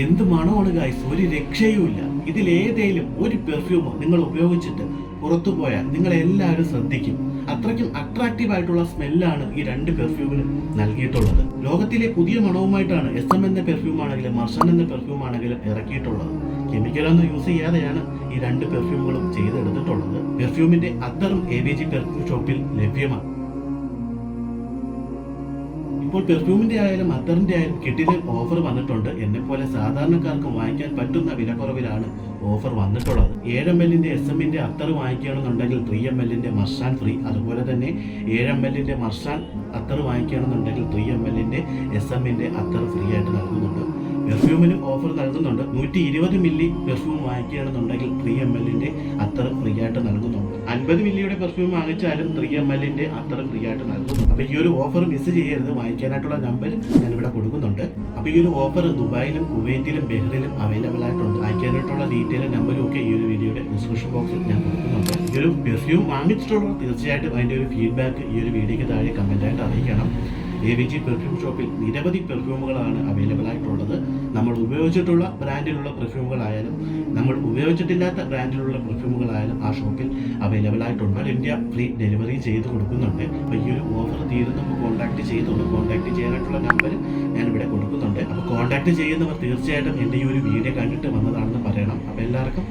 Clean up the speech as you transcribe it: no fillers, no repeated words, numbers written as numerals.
എന്ത് മണമാണ് ഗൈസ്, ഒരു രക്ഷയുമില്ല. ഇതിലേതേലും ഒരു പെർഫ്യൂം നിങ്ങൾ ഉപയോഗിച്ചിട്ട് പുറത്തു പോയാൽ നിങ്ങൾ എല്ലാവരും ശ്രദ്ധിക്കും. അത്രയ്ക്കും അട്രാക്റ്റീവ് ആയിട്ടുള്ള സ്മെല്ലാണ് ഈ രണ്ട് പെർഫ്യൂമിന് നൽകിയിട്ടുള്ളത്. ലോകത്തിലെ പുതിയ മണവുമായിട്ടാണ് SM എന്ന പെർഫ്യൂം ആണെങ്കിലും മർഷൻ എന്ന പെർഫ്യൂം ആണെങ്കിലും ഇറക്കിയിട്ടുള്ളത്. കെമിക്കലൊന്നും യൂസ് ചെയ്യാതെയാണ് ഈ രണ്ട് പെർഫ്യൂമുകളും ചെയ്തെടുത്തിട്ടുള്ളത്. പെർഫ്യൂമിന്റെ അത്തറും AVG പെർഫ്യൂം ഷോപ്പിൽ ലഭ്യമാണ്. ഇപ്പോൾ പെർഫ്യൂമിന്റെ ആയാലും അത്തറിന്റെ ആയാലും കിട്ടിലിൽ ഓഫർ വന്നിട്ടുണ്ട്. എന്നെ പോലെ സാധാരണക്കാർക്ക് വാങ്ങിക്കാൻ പറ്റുന്ന വിലക്കുറവിലാണ് ഓഫർ വന്നിട്ടുള്ളത്. 7 ml SM അത്തർ വാങ്ങിക്കുകയാണെന്നുണ്ടെങ്കിൽ 3 ml മർഷാൻ ഫ്രീ. അതുപോലെ തന്നെ 7 ml മർഷാൻ അത്തർ വാങ്ങിക്കുകയാണെന്നുണ്ടെങ്കിൽ 3 ml SM അത്തർ ഫ്രീ ആയിട്ട് നൽകുന്നുണ്ട്. പെർഫ്യൂമിനും ഓഫർ നൽകുന്നുണ്ട്. 120 മില്ലി പെർഫ്യൂം വാങ്ങിക്കുകയാണെന്നുണ്ടെങ്കിൽ 3 ml അത്തർ ഫ്രീ ആയിട്ട് നൽകുന്നുണ്ട്. 50 മില്ലിയുടെ പെർഫ്യൂം വാങ്ങിച്ചാലും 3 ml അത്തർ ഫ്രീ ആയിട്ട് നൽകുന്നു. അപ്പോൾ ഈ ഒരു ഓഫർ മിസ് ചെയ്യരുത്. വാങ്ങിക്കാനായിട്ടുള്ള നമ്പർ ഞാനിവിടെ കൊടുക്കുന്നുണ്ട്. അപ്പോൾ ഈ ഒരു ഓഫർ ദുബായിലും കുവൈറ്റിലും ബഹ്റിനും അവൈലബിൾ ആയിട്ടുണ്ട്. വാങ്ങിക്കാനായിട്ടുള്ള ഡീറ്റെയിലും നമ്പറും ഒക്കെ ഈ ഒരു വീഡിയോയുടെ ഡിസ്ക്രിപ്ഷൻ ബോക്സിൽ ഞാൻ കൊടുക്കുന്നുണ്ട്. ഈ ഒരു പെർഫ്യൂം വാങ്ങിച്ചിട്ടുള്ളവർ തീർച്ചയായിട്ടും അതിൻ്റെ ഒരു ഫീഡ്ബാക്ക് ഈ ഒരു വീഡിയോയ്ക്ക് താഴെ കമൻറ്റായിട്ട് അറിയിക്കണം. AVG പെർഫ്യൂം ഷോപ്പിൽ നിരവധി പെർഫ്യൂമുകളാണ് അവൈലബിൾ ആയിട്ടുള്ളത്. നമ്മൾ ഉപയോഗിച്ചിട്ടുള്ള ബ്രാൻഡിലുള്ള പെർഫ്യൂമുകളായാലും നമ്മൾ ഉപയോഗിച്ചിട്ടില്ലാത്ത ബ്രാൻഡിലുള്ള പെർഫ്യൂമുകളായാലും ആ ഷോപ്പിൽ അവൈലബിൾ ആയിട്ടുണ്ട്. ഇന്ത്യ ഫ്രീ ഡെലിവറി ചെയ്ത് കൊടുക്കുന്നുണ്ട്. അപ്പോൾ ഈ ഒരു ഓഫർ തീരുന്നപ്പോൾ കോൺടാക്ട് ചെയ്തോളൂ. കോൺടാക്ട് ചെയ്യാനായിട്ടുള്ള നമ്പർ ഞാനിവിടെ കൊടുക്കുന്നുണ്ട്. അപ്പോൾ കോൺടാക്ട് ചെയ്യുന്നവർ തീർച്ചയായിട്ടും എൻ്റെ ഈ ഒരു വീഡിയോ കണ്ടിട്ട് വന്നതാണെന്ന് പറയണം. അപ്പോൾ എല്ലാവർക്കും